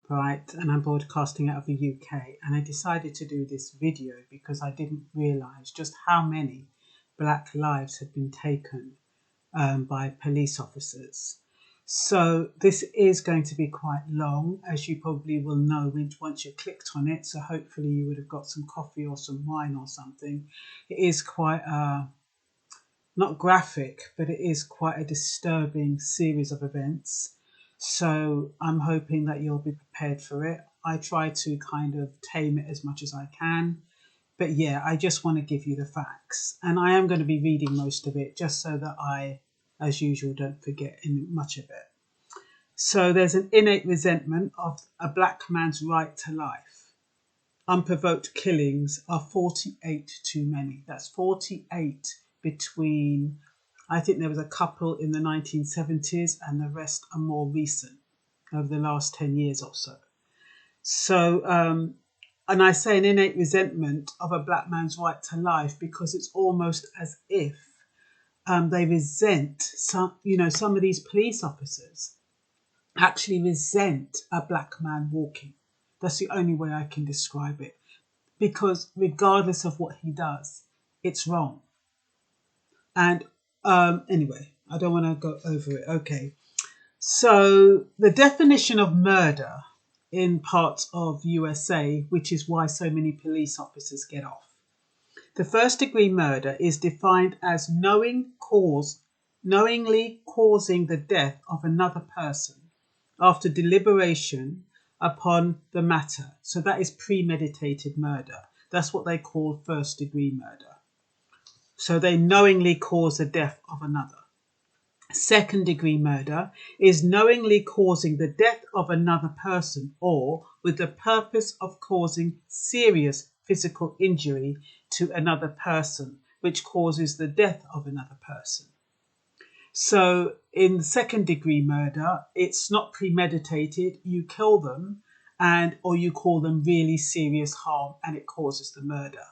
Blackbright, and I'm broadcasting out of the UK, and I decided to do this video because I didn't realise just how many black lives had been taken by police officers. So this is going to be quite long, as you probably will know once you clicked on it, so hopefully you would have got some coffee or some wine or something. It is quite not graphic, but it is quite a disturbing series of events. So I'm hoping that you'll be prepared for it. I try to kind of tame it as much as I can. But yeah, I just want to give you the facts. And I am going to be reading most of it just so that I, as usual, don't forget much of it. So there's an innate resentment of a black man's right to life. Unprovoked killings are 48 too many. That's 48 between, I think there was a couple in the 1970s and the rest are more recent over the last 10 years or so. So, and I say an innate resentment of a black man's right to life because it's almost as if they resent some of these police officers actually resent a black man walking. That's the only way I can describe it. Because regardless of what he does, it's wrong. And anyway, I don't want to go over it. Okay. So the definition of murder in parts of USA, which is why so many police officers get off. The first degree murder is defined as knowingly causing the death of another person after deliberation upon the matter. So that is premeditated murder. That's what they call first degree murder. So they knowingly cause the death of another. Second degree murder is knowingly causing the death of another person or with the purpose of causing serious physical injury to another person, which causes the death of another person. So in second degree murder, it's not premeditated. You kill them or you cause them really serious harm and it causes the murder.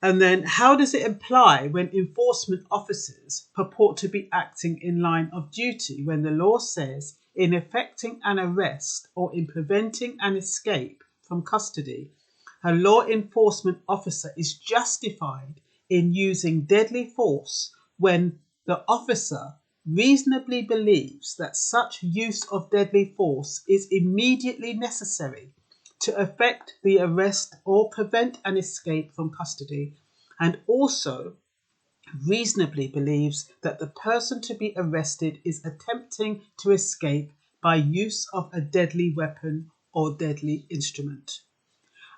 And then how does it apply when enforcement officers purport to be acting in line of duty when the law says in effecting an arrest or in preventing an escape from custody, a law enforcement officer is justified in using deadly force when the officer reasonably believes that such use of deadly force is immediately necessary to effect the arrest or prevent an escape from custody, and also reasonably believes that the person to be arrested is attempting to escape by use of a deadly weapon or deadly instrument.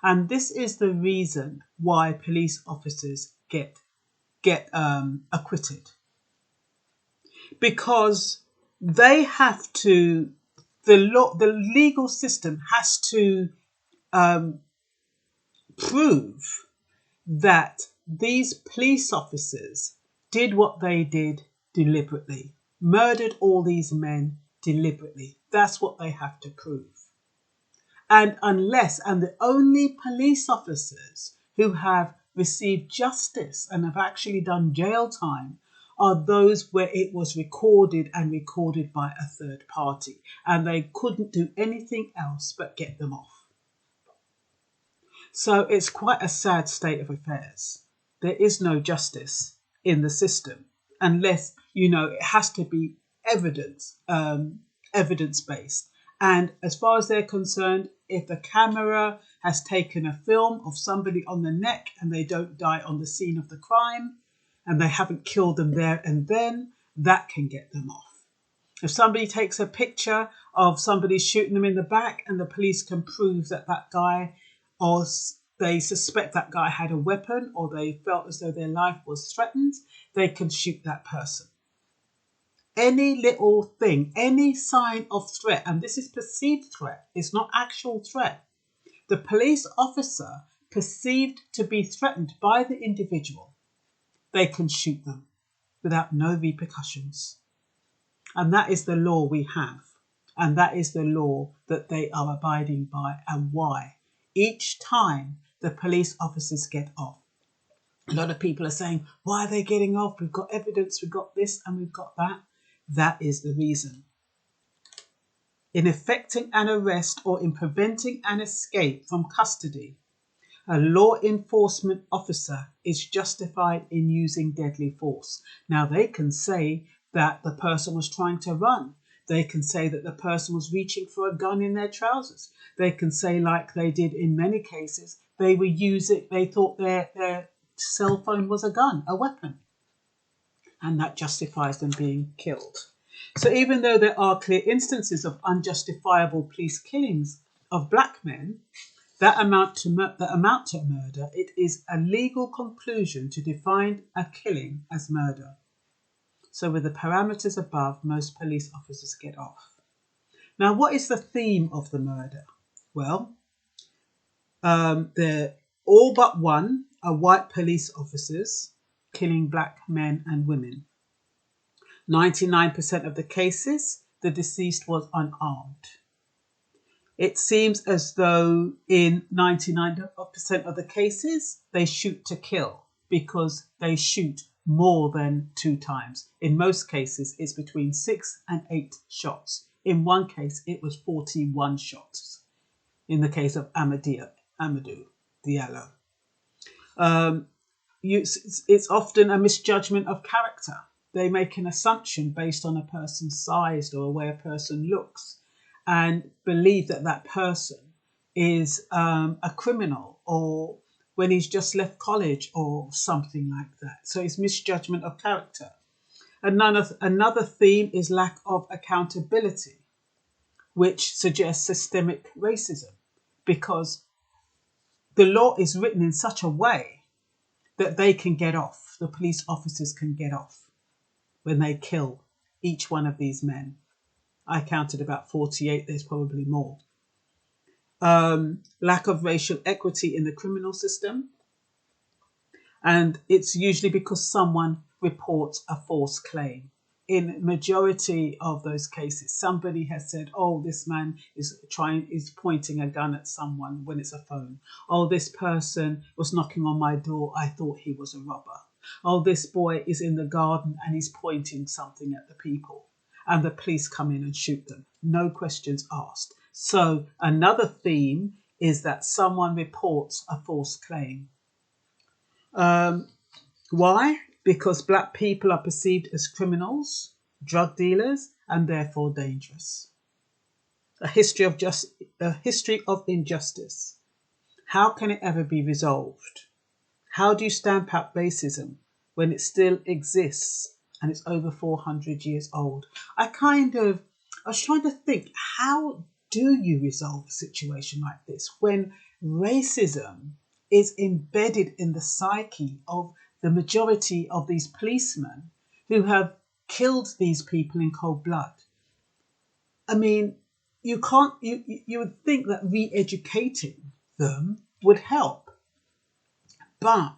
And this is the reason why police officers get acquitted. Because they have to, the legal system has to prove that these police officers did what they did deliberately, murdered all these men deliberately. That's what they have to prove. And the only police officers who have received justice and have actually done jail time are those where it was recorded by a third party and they couldn't do anything else but get them off. So it's quite a sad state of affairs. There is no justice in the system unless, it has to be evidence-based. And as far as they're concerned, if the camera has taken a film of somebody on the neck and they don't die on the scene of the crime and they haven't killed them there and then, that can get them off. If somebody takes a picture of somebody shooting them in the back and the police can prove that that guy, or they suspect that guy had a weapon or they felt as though their life was threatened, they can shoot that person. Any little thing, any sign of threat, and this is perceived threat, it's not actual threat. The police officer perceived to be threatened by the individual, they can shoot them without no repercussions. And that is the law we have. And that is the law that they are abiding by and why each time the police officers get off. A lot of people are saying, why are they getting off? We've got evidence, we've got this and we've got that. That is the reason. in effecting an arrest or in preventing an escape from custody, a law enforcement officer is justified in using deadly force. Now, they can say that the person was trying to run. They can say that the person was reaching for a gun in their trousers. They can say, like they did in many cases, they thought their cell phone was a gun, a weapon, and that justifies them being killed. So even though there are clear instances of unjustifiable police killings of black men that amount to murder, it is a legal conclusion to define a killing as murder. So with the parameters above, most police officers get off. Now, what is the theme of the murder? Well, they're all but one are white police officers killing black men and women. 99% of the cases, the deceased was unarmed. It seems as though in 99% of the cases, they shoot to kill because they shoot more than 2 times. In most cases, it's between 6 and 8 shots. In one case, it was 41 shots. In the case of Amadou Diallo. It's often a misjudgment of character. They make an assumption based on a person's size or the way a person looks and believe that that person is a criminal or when he's just left college or something like that. So it's misjudgment of character. Another theme is lack of accountability, which suggests systemic racism, because the law is written in such a way that they can get off, the police officers can get off when they kill each one of these men. I counted about 48, there's probably more. Lack of racial equity in the criminal system. And it's usually because someone reports a false claim. In majority of those cases, somebody has said, oh, this man is pointing a gun at someone when it's a phone. Oh, this person was knocking on my door. I thought he was a robber. Oh, this boy is in the garden and he's pointing something at the people. And the police come in and shoot them. No questions asked. So another theme is that someone reports a false claim. Why? Because black people are perceived as criminals, drug dealers, and therefore dangerous. A history of injustice. How can it ever be resolved? How do you stamp out racism when it still exists and it's over 400 years old? I was trying to think, how do you resolve a situation like this when racism is embedded in the psyche of the majority of these policemen who have killed these people in cold blood? I mean, you would think that re-educating them would help. But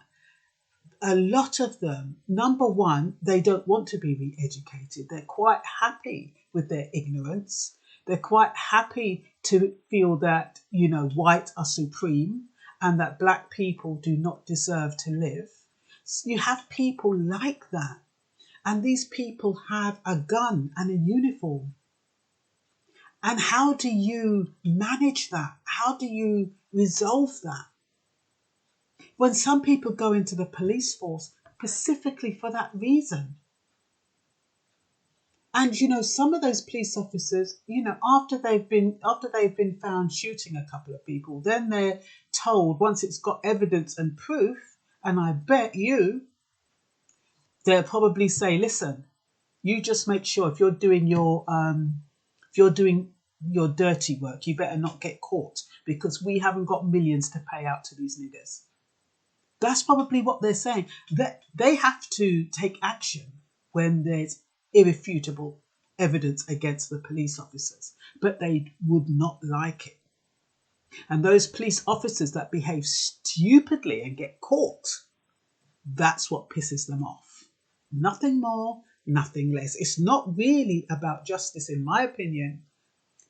a lot of them, number one, they don't want to be re-educated. They're quite happy with their ignorance. They're quite happy to feel that, white are supreme and that black people do not deserve to live. You have people like that. And these people have a gun and a uniform. And how do you manage that? How do you resolve that? When some people go into the police force specifically for that reason. And some of those police officers, after they've been found shooting a couple of people, then they're told, once it's got evidence and proof, and I bet they'll probably say, listen, you just make sure if you're doing your dirty work, you better not get caught because we haven't got millions to pay out to these niggers. That's probably what they're saying. That they have to take action when there's irrefutable evidence against the police officers, but they would not like it. And those police officers that behave stupidly and get caught, that's what pisses them off. Nothing more, nothing less. It's not really about justice, in my opinion,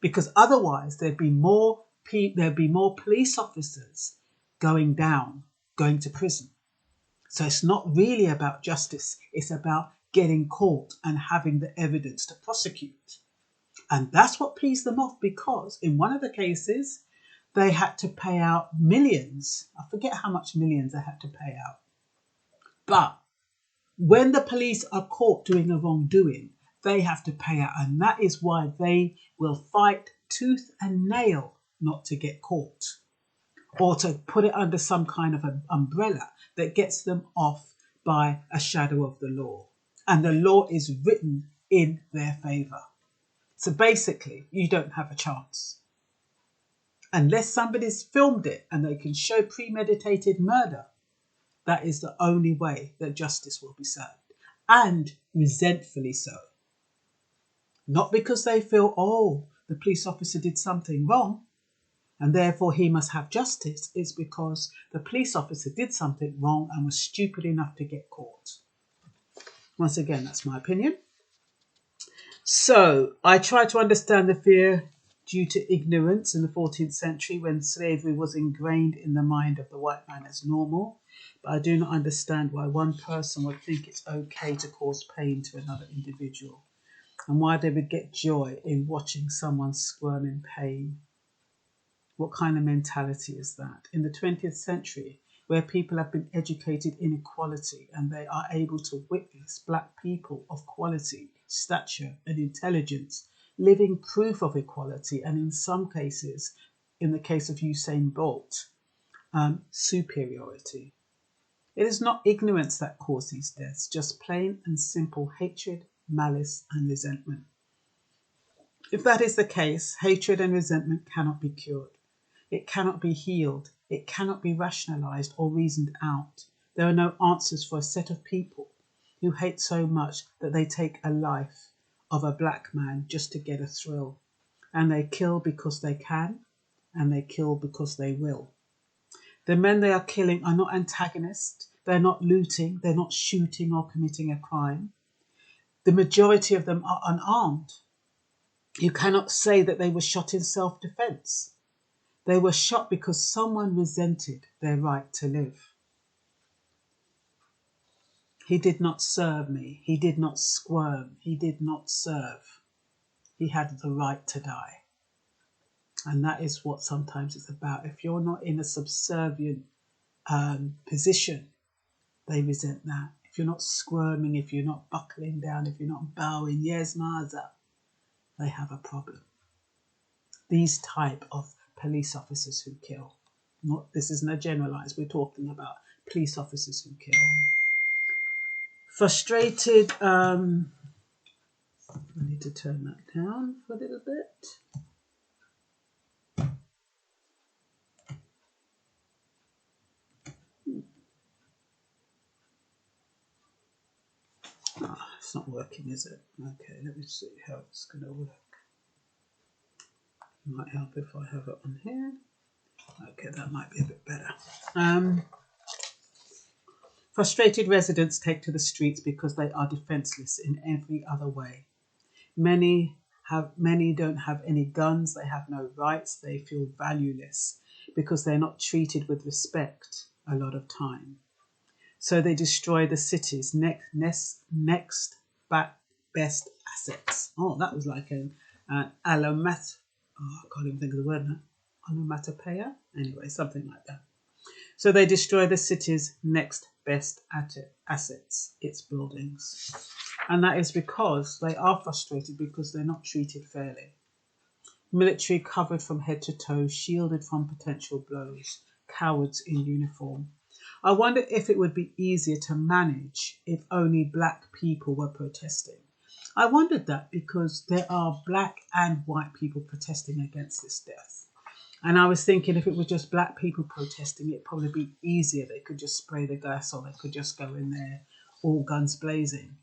because otherwise there'd be more police officers going to prison. So it's not really about justice. It's about getting caught and having the evidence to prosecute. And that's what pleased them off, because in one of the cases, they had to pay out millions. I forget how much millions they had to pay out. But when the police are caught doing a wrongdoing, they have to pay out. And that is why they will fight tooth and nail not to get caught, or to put it under some kind of an umbrella that gets them off by a shadow of the law. And the law is written in their favour. So basically, you don't have a chance. Unless somebody's filmed it and they can show premeditated murder, that is the only way that justice will be served. And resentfully so. Not because they feel, oh, the police officer did something wrong and therefore he must have justice. It's because the police officer did something wrong and was stupid enough to get caught. Once again, that's my opinion. So I try to understand the fear due to ignorance in the 14th century, when slavery was ingrained in the mind of the white man as normal. But I do not understand why one person would think it's okay to cause pain to another individual, and why they would get joy in watching someone squirm in pain. What kind of mentality is that? In the 20th century, where people have been educated in equality and they are able to witness black people of quality, stature and intelligence, living proof of equality, and in some cases, in the case of Usain Bolt, superiority. It is not ignorance that caused these deaths, just plain and simple hatred, malice and resentment. If that is the case, hatred and resentment cannot be cured. It cannot be healed. It cannot be rationalized or reasoned out. There are no answers for a set of people who hate so much that they take a life of a black man just to get a thrill. And they kill because they can, and they kill because they will. The men they are killing are not antagonists. They're not looting. They're not shooting or committing a crime. The majority of them are unarmed. You cannot say that they were shot in self-defense. They were shot because someone resented their right to live. He did not serve me. He did not squirm. He did not serve. He had the right to die. And that is what sometimes it's about. If you're not in a subservient position, they resent that. If you're not squirming, if you're not buckling down, if you're not bowing, yes, Maza, they have a problem. These type of police officers who kill. This isn't a generalised, we're talking about police officers who kill. Frustrated, I need to turn that down for a little bit. It's not working, is it? Okay, let me see how it's going to work. It might help if I have it on here. Okay, that might be a bit better. Frustrated residents take to the streets because they are defenceless in every other way. Many don't have any guns, they have no rights, they feel valueless because they're not treated with respect a lot of time. So they destroy the city's next best assets. Oh, that was like an alamat. Oh, I can't even think of the word now. Onomatopoeia? Anyway, something like that. So they destroy the city's next best assets, its buildings. And that is because they are frustrated because they're not treated fairly. Military covered from head to toe, shielded from potential blows, cowards in uniform. I wonder if it would be easier to manage if only black people were protesting. I wondered that because there are black and white people protesting against this death. And I was thinking if it was just black people protesting, it'd probably be easier. They could just spray the gas or they could just go in there all guns blazing.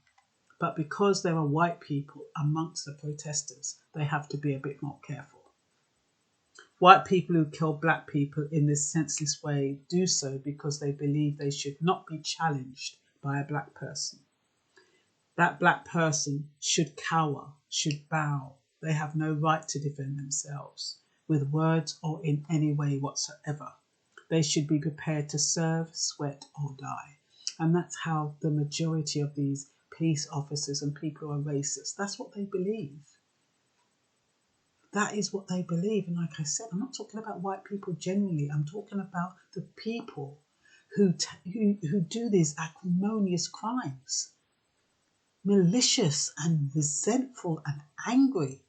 But because there are white people amongst the protesters, they have to be a bit more careful. White people who kill black people in this senseless way do so because they believe they should not be challenged by a black person. That black person should cower, should bow. They have no right to defend themselves with words or in any way whatsoever. They should be prepared to serve, sweat or die. And that's how the majority of these police officers and people who are racist, that's what they believe. That is what they believe. And like I said, I'm not talking about white people generally. I'm talking about the people who do these acrimonious crimes, malicious and resentful and angry,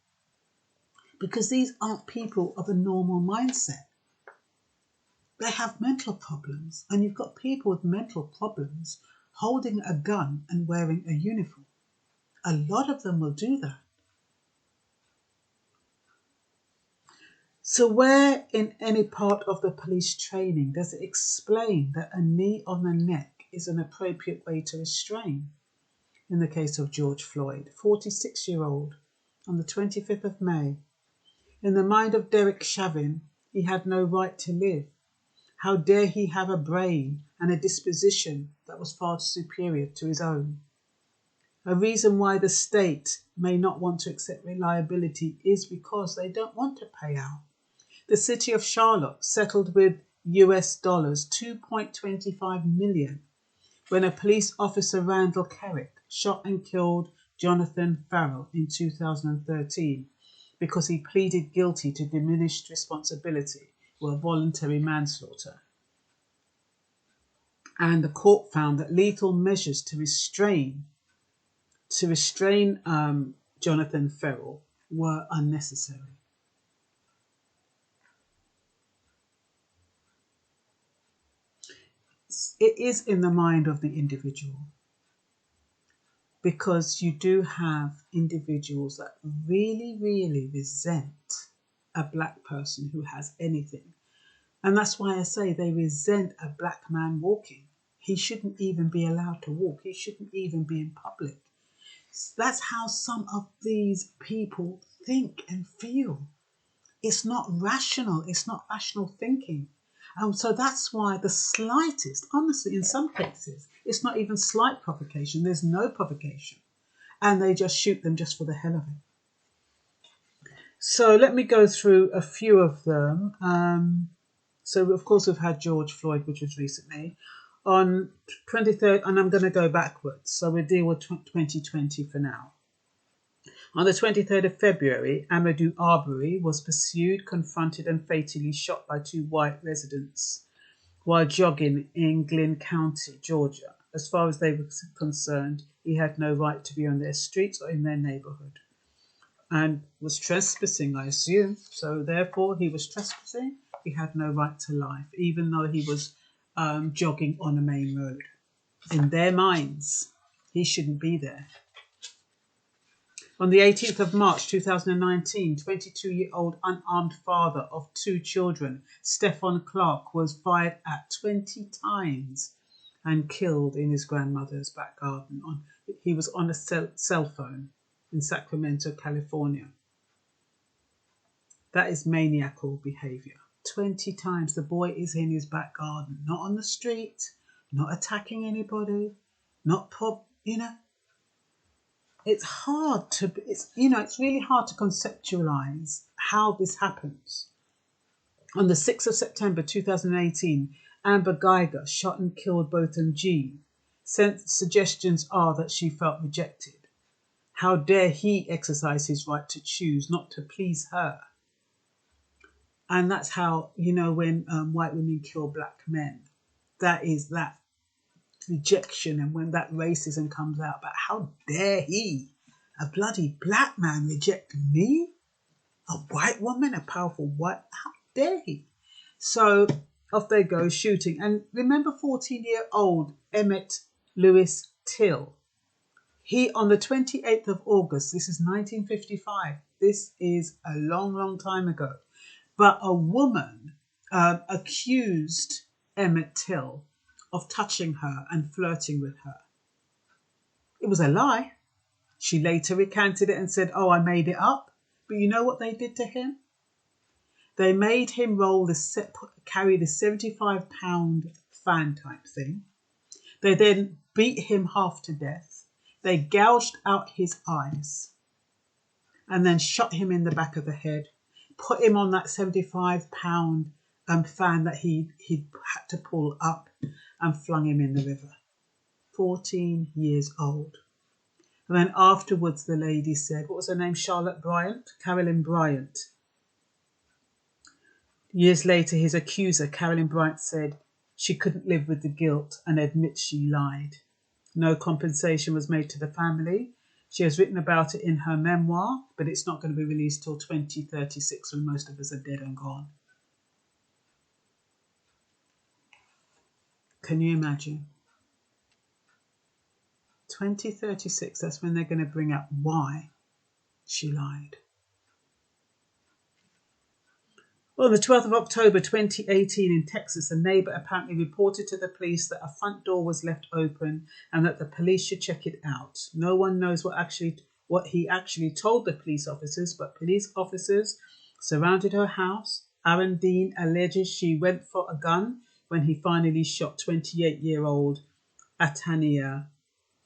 because these aren't people of a normal mindset. They have mental problems, and you've got people with mental problems holding a gun and wearing a uniform. A lot of them will do that. So where in any part of the police training does it explain that a knee on the neck is an appropriate way to restrain? In the case of George Floyd, 46-year-old, on the 25th of May, in the mind of Derek Chauvin, he had no right to live. How dare he have a brain and a disposition that was far superior to his own? A reason why the state may not want to accept reliability is because they don't want to pay out. The city of Charlotte settled with US dollars 2.25 million when a police officer, Randall Kerrick, shot and killed Jonathan Farrell in 2013 because he pleaded guilty to diminished responsibility or voluntary manslaughter. And the court found that lethal measures to restrain Jonathan Farrell were unnecessary. It is in the mind of the individual, because you do have individuals that really, really resent a black person who has anything. And that's why I say they resent a black man walking. He shouldn't even be allowed to walk. He shouldn't even be in public. That's how some of these people think and feel. It's not rational. It's not rational thinking. And so that's why the slightest, honestly, in some cases, it's not even slight provocation. There's no provocation. And they just shoot them just for the hell of it. So let me go through a few of them. So, of course, we've had George Floyd, which was recently. On 23rd, and I'm going to go backwards. So we'll deal with 2020 for now. On the 23rd of February, Amadou Arbery was pursued, confronted and fatally shot by two white residents while jogging in Glynn County, Georgia. As far as they were concerned, he had no right to be on their streets or in their neighbourhood and was trespassing, I assume. So therefore, he was trespassing. He had no right to life, even though he was jogging on a main road. In their minds, he shouldn't be there. On the 18th of March 2019, 22-year-old unarmed father of two children, Stephen Clark, was fired at 20 times and killed in his grandmother's back garden. He was on a cell phone in Sacramento, California. That is maniacal behaviour. 20 times. The boy is in his back garden, not on the street, not attacking anybody, not It's hard to, it's really hard to conceptualize how this happens. On the 6th of September 2018, Amber Geiger shot and killed Botham Jean. Suggestions are that she felt rejected. How dare he exercise his right to choose, not to please her? And that's how, when white women kill black men, that is that rejection. And when that racism comes out, but how dare he, a bloody black man, reject me, a white woman, a powerful white, how dare he? So off they go shooting. And remember 14-year-old Emmett Lewis Till? He, on the 28th of August, this is 1955, this is a long, long time ago, but a woman accused Emmett Till of touching her and flirting with her. It was a lie. She later recanted it and said, "Oh, I made it up." But you know what they did to him? They made him carry the 75-pound fan type thing. They then beat him half to death. They gouged out his eyes and then shot him in the back of the head, put him on that 75-pound fan that he had to pull up and flung him in the river. 14 years old. And then afterwards, the lady said, what was her name? Carolyn Bryant. Years later, his accuser, Carolyn Bryant, said she couldn't live with the guilt and admits she lied. No compensation was made to the family. She has written about it in her memoir, but it's not going to be released till 2036 when most of us are dead and gone. Can you imagine? 2036, that's when they're going to bring out why she lied. On the 12th of October 2018 in Texas, a neighbour apparently reported to the police that a front door was left open and that the police should check it out. No one knows what he actually told the police officers, but police officers surrounded her house. Aaron Dean alleges she went for a gun when he finally shot 28-year-old Atania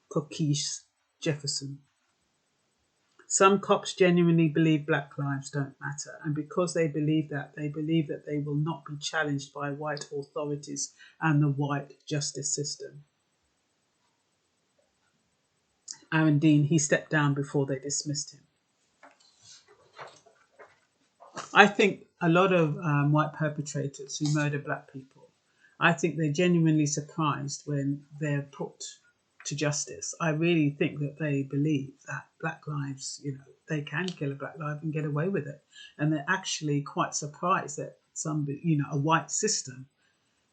Kokesh Jefferson. Some cops genuinely believe black lives don't matter, and because they believe that they will not be challenged by white authorities and the white justice system. Aaron Dean, he stepped down before they dismissed him. I think a lot of white perpetrators who murder black people, I think they're genuinely surprised when they're put to justice. I really think that they believe that black lives, they can kill a black life and get away with it. And they're actually quite surprised that a white system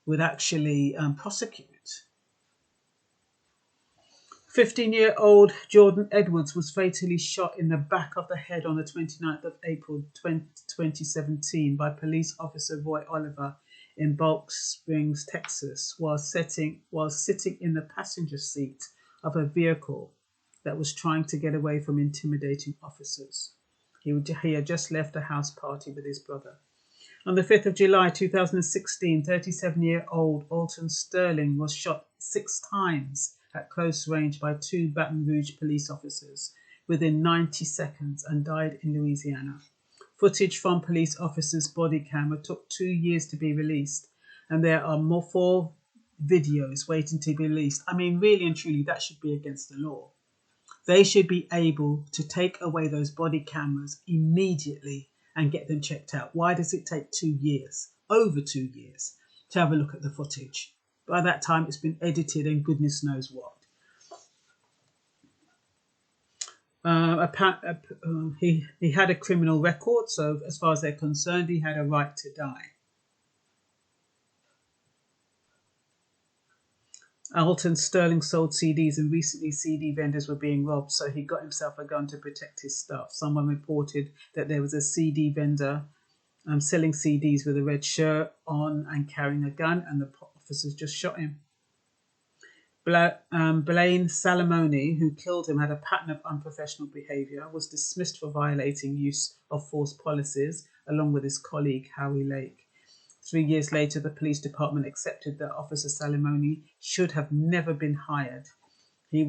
would actually prosecute. 15-year-old Jordan Edwards was fatally shot in the back of the head on the 29th of April 2017 by police officer Roy Oliver in Bulk Springs, Texas, while sitting in the passenger seat of a vehicle that was trying to get away from intimidating officers. He had just left a house party with his brother. On the 5th of July 2016, 37-year-old Alton Sterling was shot 6 times at close range by 2 Baton Rouge police officers within 90 seconds and died in Louisiana. Footage from police officers' body camera took 2 years to be released, and there are 4 videos waiting to be released. I mean, really and truly, that should be against the law. They should be able to take away those body cameras immediately and get them checked out. Why does it take 2 years, over 2 years, to have a look at the footage? By that time, it's been edited and goodness knows what. He had a criminal record, so as far as they're concerned, he had a right to die. Alton Sterling sold CDs, and recently CD vendors were being robbed, so he got himself a gun to protect his stuff. Someone reported that there was a CD vendor selling CDs with a red shirt on and carrying a gun, and the officers just shot him. Blaine Salamone, who killed him, had a pattern of unprofessional behaviour, was dismissed for violating use of force policies, along with his colleague Howie Lake. 3 years later, the police department accepted that Officer Salamone should have never been hired. He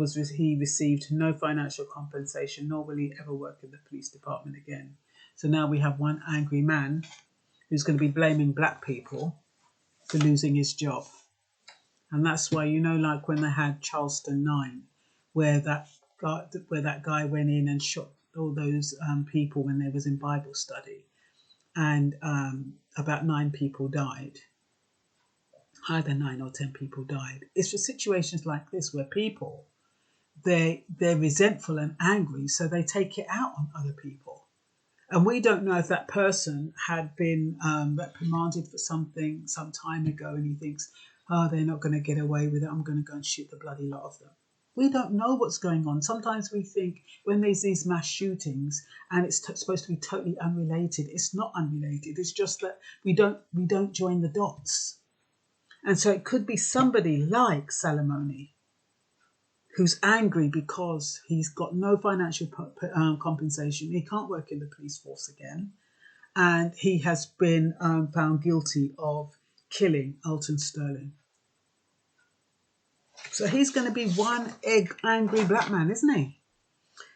received no financial compensation, nor will he ever work in the police department again. So now we have one angry man who's going to be blaming black people for losing his job. And that's why, like when they had Charleston 9, where that guy went in and shot all those people when they was in Bible study, and about 9 people died. Either 9 or 10 people died. It's for situations like this where people, they're resentful and angry, so they take it out on other people. And we don't know if that person had been reprimanded for something some time ago, and he thinks, oh, they're not going to get away with it, I'm going to go and shoot the bloody lot of them. We don't know what's going on. Sometimes we think when there's these mass shootings and it's supposed to be totally unrelated, it's not unrelated. It's just that we don't join the dots. And so it could be somebody like Salamone who's angry because he's got no financial compensation. He can't work in the police force again. And he has been found guilty of killing Alton Sterling. So he's going to be one angry black man, isn't he?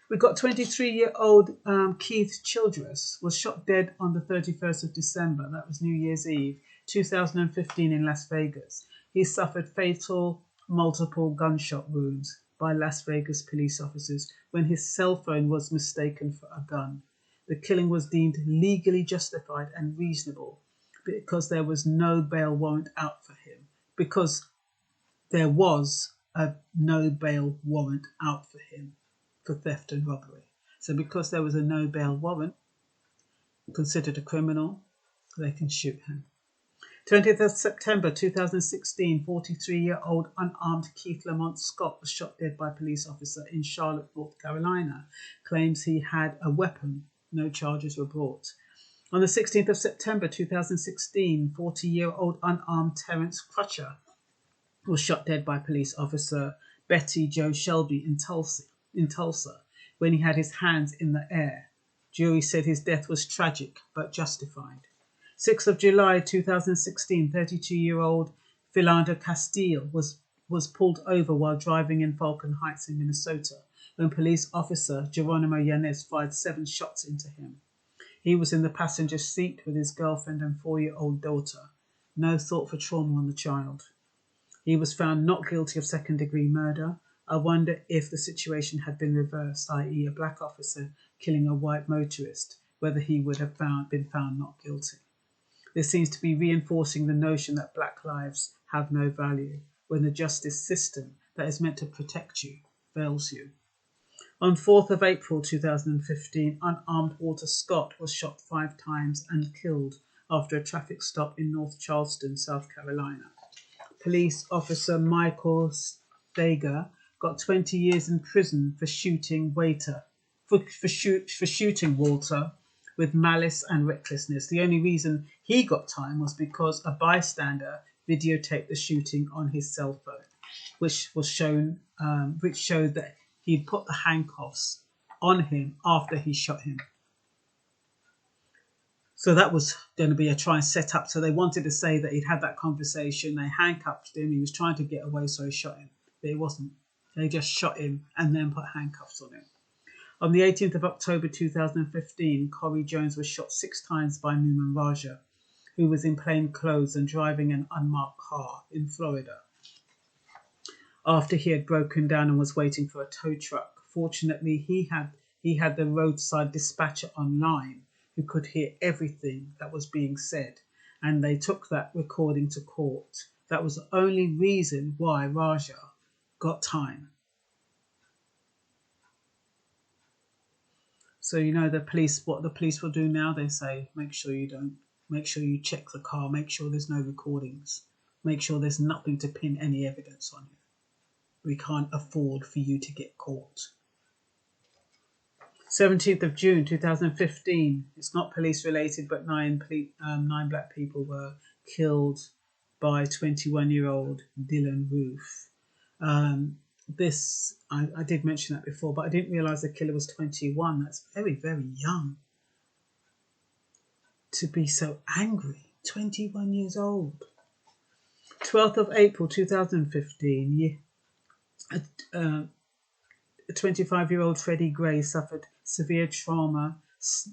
We've got 23-year-old Keith Childress was shot dead on the 31st of December. That was New Year's Eve, 2015 in Las Vegas. He suffered fatal multiple gunshot wounds. by Las Vegas police officers when his cell phone was mistaken for a gun. The killing was deemed legally justified and reasonable because there was no bail warrant out for him. Because there was a no bail warrant out for him for theft and robbery. So because there was a no bail warrant, considered a criminal, they can shoot him. 20th of September 2016, 43-year-old unarmed Keith Lamont Scott was shot dead by a police officer in Charlotte, North Carolina. Claims he had a weapon. No charges were brought. On the 16th of September 2016, 40-year-old unarmed Terrence Crutcher was shot dead by police officer Betty Jo Shelby in Tulsa when he had his hands in the air. Jury said his death was tragic but justified. 6th of July 2016, 32-year-old Philando Castile was pulled over while driving in Falcon Heights in Minnesota when police officer Geronimo Yanez fired 7 shots into him. He was in the passenger seat with his girlfriend and 4-year-old daughter. No thought for trauma on the child. He was found not guilty of second-degree murder. I wonder if the situation had been reversed, i.e. a black officer killing a white motorist, whether he would have been found not guilty. This seems to be reinforcing the notion that black lives have no value when the justice system that is meant to protect you fails you. On 4th of April 2015, unarmed Walter Scott was shot 5 times and killed after a traffic stop in North Charleston, South Carolina. Police officer Michael Steger got 20 years in prison for shooting shooting Walter with malice and recklessness. The only reason he got time was because a bystander videotaped the shooting on his cell phone, which showed that he'd put the handcuffs on him after he shot him. So that was going to be a try and set up. So they wanted to say that he'd had that conversation. They handcuffed him. He was trying to get away, so he shot him. But he wasn't. They just shot him and then put handcuffs on him. On the 18th of October 2015, Corey Jones was shot 6 times by Newman Raja, who was in plain clothes and driving an unmarked car in Florida, after he had broken down and was waiting for a tow truck. Fortunately, he had the roadside dispatcher online who could hear everything that was being said, and they took that recording to court. That was the only reason why Raja got time. So you know what the police will do now? They say, make sure you check the car, make sure there's no recordings, make sure there's nothing to pin any evidence on you. We can't afford for you to get caught. 17th of June 2015, it's not police related, but 9 black people were killed by 21-year-old Dylan Roof. I did mention that before, but I didn't realise the killer was 21. That's very, very young to be so angry. 21 years old. 12th of April 2015, a 25-year-old Freddie Gray suffered severe trauma,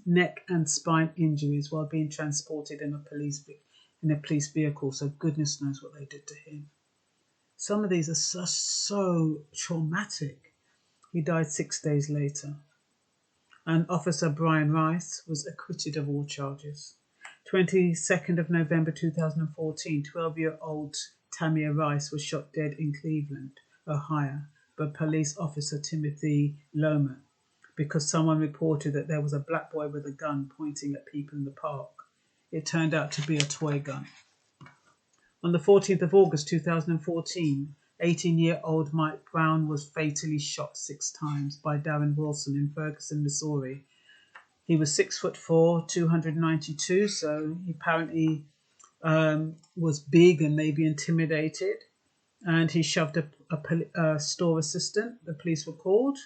neck and spine injuries while being transported in a police vehicle. So goodness knows what they did to him. Some of these are so traumatic. He died 6 days later. And Officer Brian Rice was acquitted of all charges. 22nd of November 2014, 12-year-old Tamir Rice was shot dead in Cleveland, Ohio, by police officer Timothy Lohman because someone reported that there was a black boy with a gun pointing at people in the park. It turned out to be a toy gun. On the 14th of August 2014, 18-year-old Mike Brown was fatally shot 6 times by Darren Wilson in Ferguson, Missouri. He was 6'4", 292, so he apparently was big and maybe intimidated. And he shoved a store assistant. The police were called.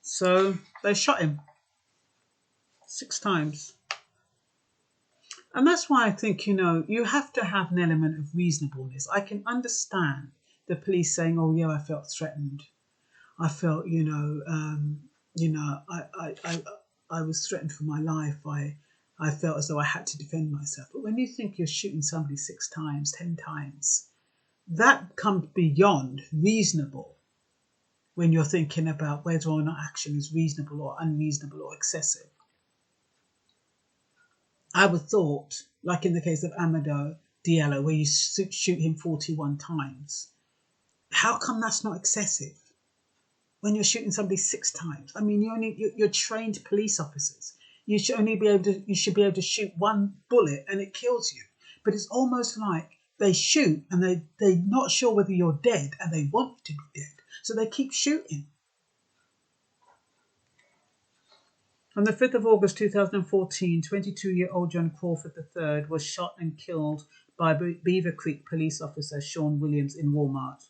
So they shot him 6 times. And that's why I think, you have to have an element of reasonableness. I can understand the police saying, oh, yeah, I felt threatened. I felt, I was threatened for my life. I felt as though I had to defend myself. But when you think you're shooting somebody 6 times, 10 times, that comes beyond reasonable. when you're thinking about whether or not action is reasonable or unreasonable or excessive. I would thought, like in the case of Amadou Diallo, where you shoot him 41 times, how come that's not excessive? When you're shooting somebody 6 times, I mean, you're trained police officers. You should be able to shoot one bullet and it kills you. But it's almost like they shoot and they're not sure whether you're dead and they want you to be dead, so they keep shooting. On the 5th of August 2014, 22-year-old John Crawford III was shot and killed by Beaver Creek police officer Sean Williams in Walmart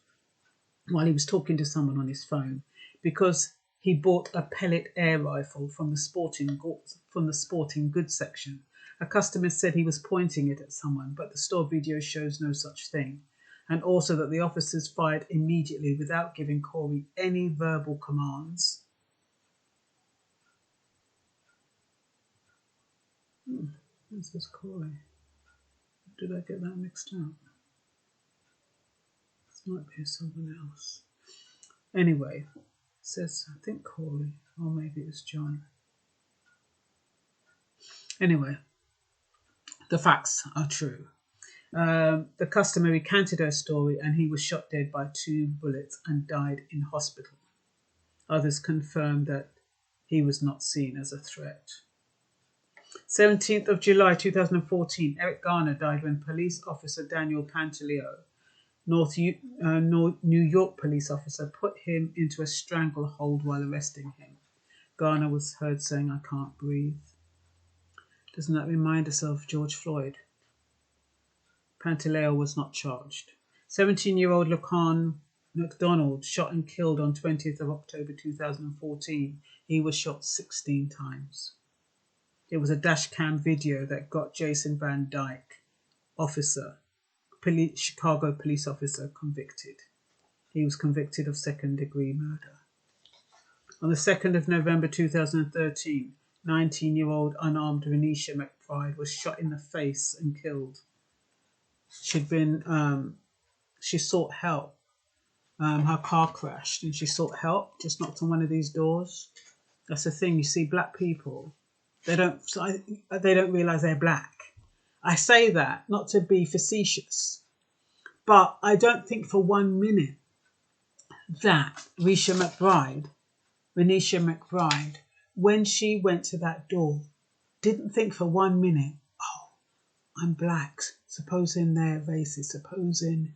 while he was talking to someone on his phone because he bought a pellet air rifle from the sporting goods section. A customer said he was pointing it at someone, but the store video shows no such thing, and also that the officers fired immediately without giving Corey any verbal commands. This is Corey. Did I get that mixed up? This might be someone else. Anyway, it says, I think Corey, or maybe it's John. Anyway, the facts are true. The customer recanted her story and he was shot dead by 2 bullets and died in hospital. Others confirmed that he was not seen as a threat. 17th of July 2014, Eric Garner died when police officer Daniel Pantaleo, New York police officer, put him into a stranglehold while arresting him. Garner was heard saying, "I can't breathe." Doesn't that remind us of George Floyd? Pantaleo was not charged. 17-year-old Laquan McDonald shot and killed on 20th of October 2014. He was shot 16 times. It was a dash cam video that got Jason Van Dyke, Chicago police officer, convicted. He was convicted of second-degree murder. On the 2nd of November 2013, 19-year-old unarmed Renisha McBride was shot in the face and killed. She sought help. Her car crashed and she sought help, just knocked on one of these doors. That's the thing, you see, black people, they don't realise they're black. I say that not to be facetious, but I don't think for 1 minute that Renisha McBride, when she went to that door, didn't think for 1 minute, oh, I'm black, supposing they're racist, supposing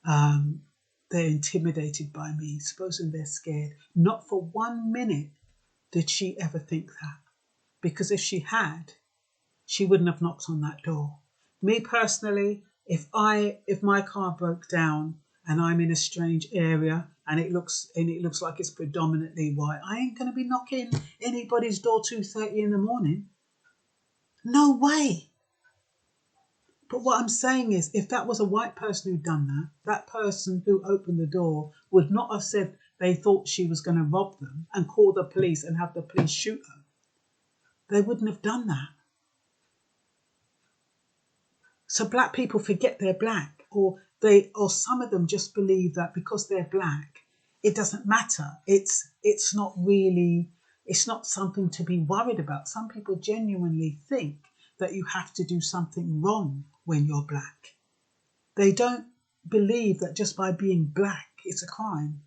they're intimidated by me, supposing they're scared. Not for 1 minute did she ever think that. Because if she had, she wouldn't have knocked on that door. Me personally, if my car broke down and I'm in a strange area and it looks like it's predominantly white, I ain't gonna be knocking anybody's door 2:30 in the morning. No way. But what I'm saying is, if that was a white person who'd done that, that person who opened the door would not have said they thought she was going to rob them and call the police and have the police shoot her. They wouldn't have done that. So black people forget they're black, or some of them just believe that because they're black, it doesn't matter. It's not something to be worried about. Some people genuinely think that you have to do something wrong when you're black. They don't believe that just by being black, it's a crime.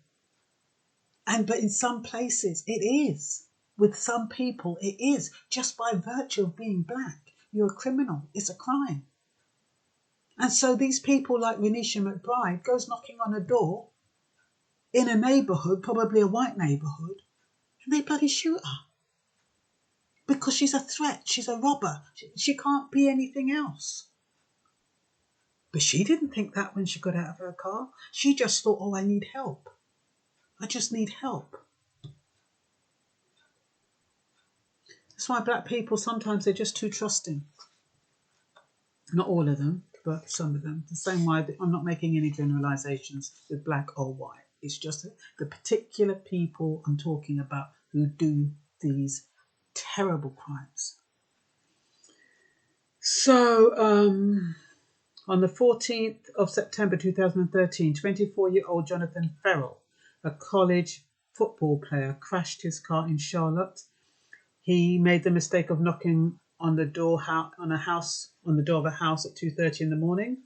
But in some places, it is. With some people, it is. Just by virtue of being black, you're a criminal. It's a crime. And so these people like Renisha McBride goes knocking on a door in a neighbourhood, probably a white neighbourhood, and they bloody shoot her. Because she's a threat. She's a robber. She can't be anything else. But she didn't think that when she got out of her car. She just thought, oh, I need help. I just need help. That's why black people, sometimes they're just too trusting. Not all of them, but some of them. The same way I'm not making any generalizations with black or white. It's just the particular people I'm talking about who do these terrible crimes. So, on the 14th of September 2013, 24-year-old Jonathan Ferrell, a college football player crashed his car in Charlotte. He made the mistake of knocking on the door of a house at 2:30 in the morning.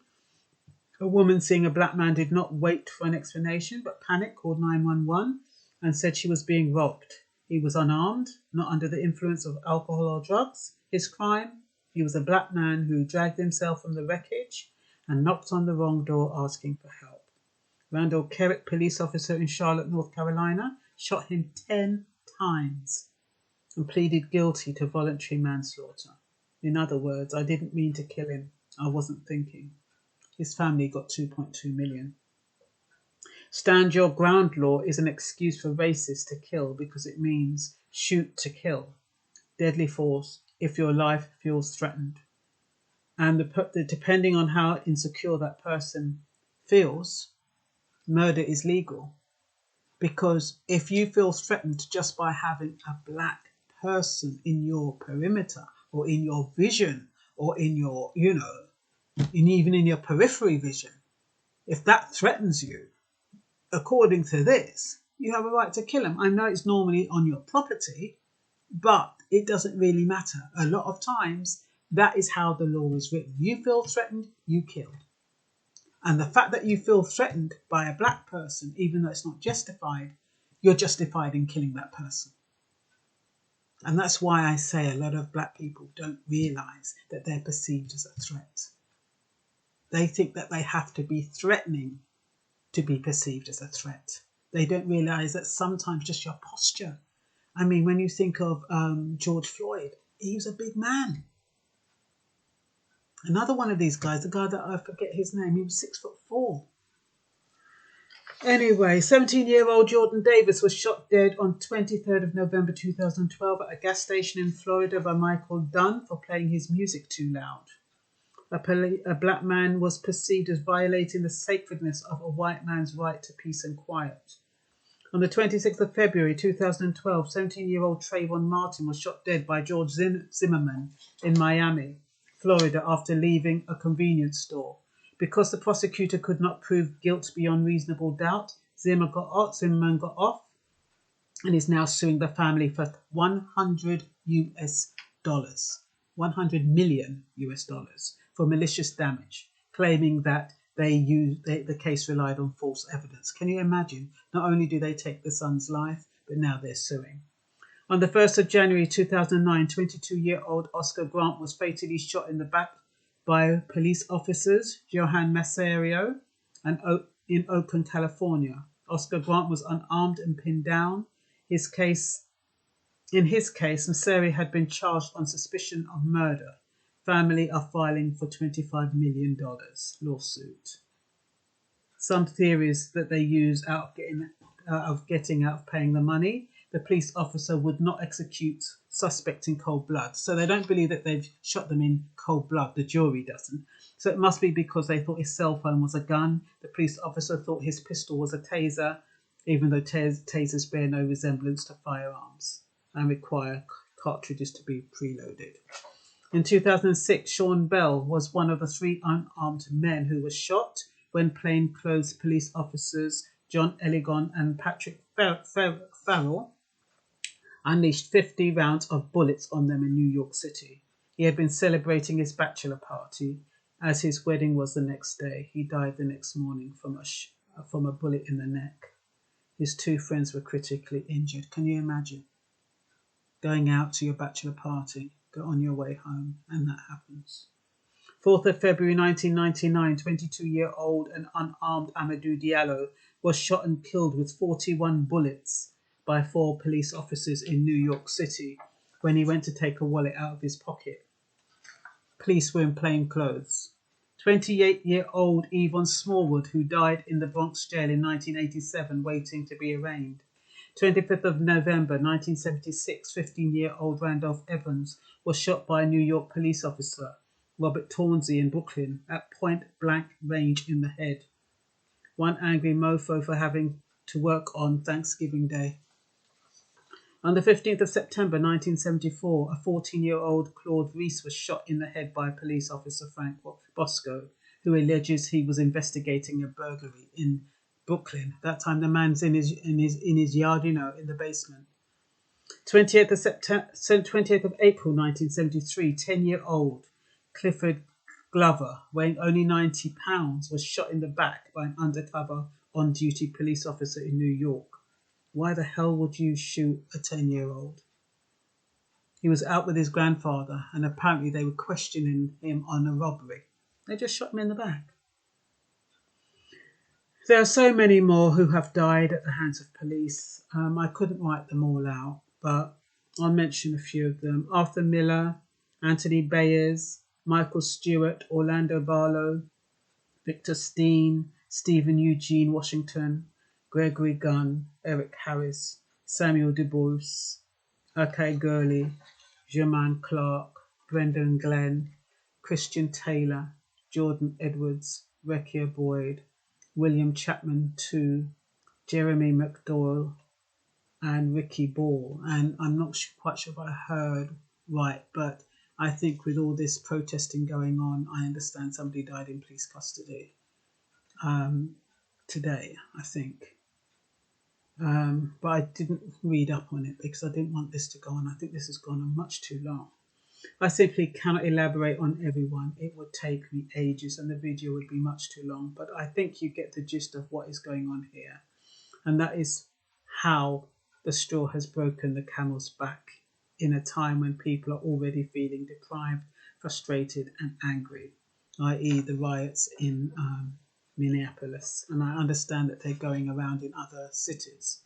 A woman seeing a black man did not wait for an explanation, but panicked, called 911, and said she was being robbed. He was unarmed, not under the influence of alcohol or drugs. His crime? He was a black man who dragged himself from the wreckage and knocked on the wrong door asking for help. Randall Kerrick, police officer in Charlotte, North Carolina, shot him 10 times and pleaded guilty to voluntary manslaughter. In other words, I didn't mean to kill him. I wasn't thinking. His family got $2.2 million. Stand your ground law is an excuse for racists to kill because it means shoot to kill. Deadly force if your life feels threatened. And depending on how insecure that person feels, murder is legal. Because if you feel threatened just by having a black person in your perimeter or in your vision or in your, even in your periphery vision, if that threatens you, according to this, you have a right to kill him. I know it's normally on your property, but it doesn't really matter. A lot of times, that is how the law is written. You feel threatened, you kill. And the fact that you feel threatened by a black person, even though it's not justified, you're justified in killing that person. And that's why I say a lot of black people don't realise that they're perceived as a threat. They think that they have to be threatening to be perceived as a threat. They don't realise that sometimes just your posture. I mean, when you think of George Floyd, he was a big man. Another one of these guys, the guy that I forget his name, he was 6'4". Anyway, 17-year-old Jordan Davis was shot dead on 23rd of November 2012 at a gas station in Florida by Michael Dunn for playing his music too loud. A black man was perceived as violating the sacredness of a white man's right to peace and quiet. On the 26th of February 2012, 17-year-old Trayvon Martin was shot dead by George Zimmerman in Miami, Florida, after leaving a convenience store. Because the prosecutor could not prove guilt beyond reasonable doubt, Zimmerman got off and is now suing the family for $100 million for malicious damage, claiming that the case relied on false evidence. Can you imagine? Not only do they take the son's life, but now they're suing. On the 1st of January 2009, 22-year-old Oscar Grant was fatally shot in the back by police officers, Johan Masario, in Oakland, California. Oscar Grant was unarmed and pinned down. In his case, Masario had been charged on suspicion of murder. Family are filing for $25 million lawsuit. Some theories that they use out of paying the money. The police officer would not execute suspect in cold blood. So they don't believe that they've shot them in cold blood. The jury doesn't. So it must be because they thought his cell phone was a gun. The police officer thought his pistol was a taser, even though tasers bear no resemblance to firearms and require cartridges to be preloaded. In 2006, Sean Bell was one of the 3 unarmed men who was shot when plainclothes police officers John Eligon and Patrick Farrell unleashed 50 rounds of bullets on them in New York City. He had been celebrating his bachelor party as his wedding was the next day. He died the next morning from a bullet in the neck. His 2 friends were critically injured. Can you imagine? Going out to your bachelor party, go on your way home, and that happens. 4th of February 1999, 22-year-old and unarmed Amadou Diallo was shot and killed with 41 bullets by 4 police officers in New York City when he went to take a wallet out of his pocket. Police were in plain clothes. 28-year-old Yvonne Smallwood, who died in the Bronx jail in 1987, waiting to be arraigned. 25th of November 1976, 15-year-old Randolph Evans was shot by a New York police officer, Robert Tornsey, in Brooklyn, at point-blank range in the head. One angry mofo for having to work on Thanksgiving Day. On the 15th of September 1974, a 14-year-old Claude Reese was shot in the head by police officer Frank Bosco, who alleges he was investigating a burglary in Brooklyn. That time the man's in his yard, you know, in the basement. 20th of September, 20th of April 1973, 10-year-old Clifford Glover, weighing only 90 pounds, was shot in the back by an undercover on-duty police officer in New York. Why the hell would you shoot a 10-year-old? He was out with his grandfather, and apparently they were questioning him on a robbery. They just shot him in the back. There are so many more who have died at the hands of police. I couldn't write them all out, but I'll mention a few of them. Arthur Miller, Anthony Bayers, Michael Stewart, Orlando Barlow, Victor Steen, Stephen Eugene Washington, Gregory Gunn, Eric Harris, Samuel DuBois, R.K. Gurley, Jermaine Clark, Brendan Glenn, Christian Taylor, Jordan Edwards, Rekia Boyd, William Chapman II, Jeremy McDowell, and Ricky Ball. And I'm not quite sure if I heard right, but I think with all this protesting going on, I understand somebody died in police custody today, I think. But I didn't read up on it because I didn't want this to go on. I think this has gone on much too long. I simply cannot elaborate on everyone. It would take me ages and the video would be much too long. But I think you get the gist of what is going on here. And that is how the straw has broken the camel's back in a time when people are already feeling deprived, frustrated and angry, i.e. the riots in Minneapolis. And I understand that they're going around in other cities.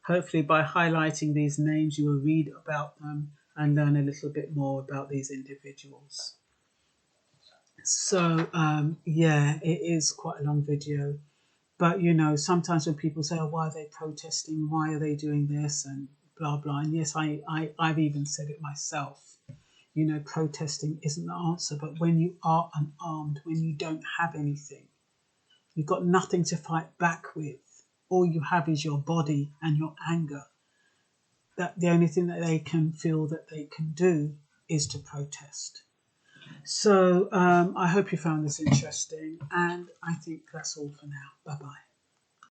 Hopefully by highlighting these names, you will read about them and learn a little bit more about these individuals. So, yeah, it is quite a long video. But, you know, sometimes when people say, oh, why are they protesting? Why are they doing this? And blah, blah. And yes, I've even said it myself. You know, protesting isn't the answer. But when you are unarmed, when you don't have anything, you've got nothing to fight back with. All you have is your body and your anger. That the only thing that they can feel that they can do is to protest. So I hope you found this interesting, and I think that's all for now. Bye-bye.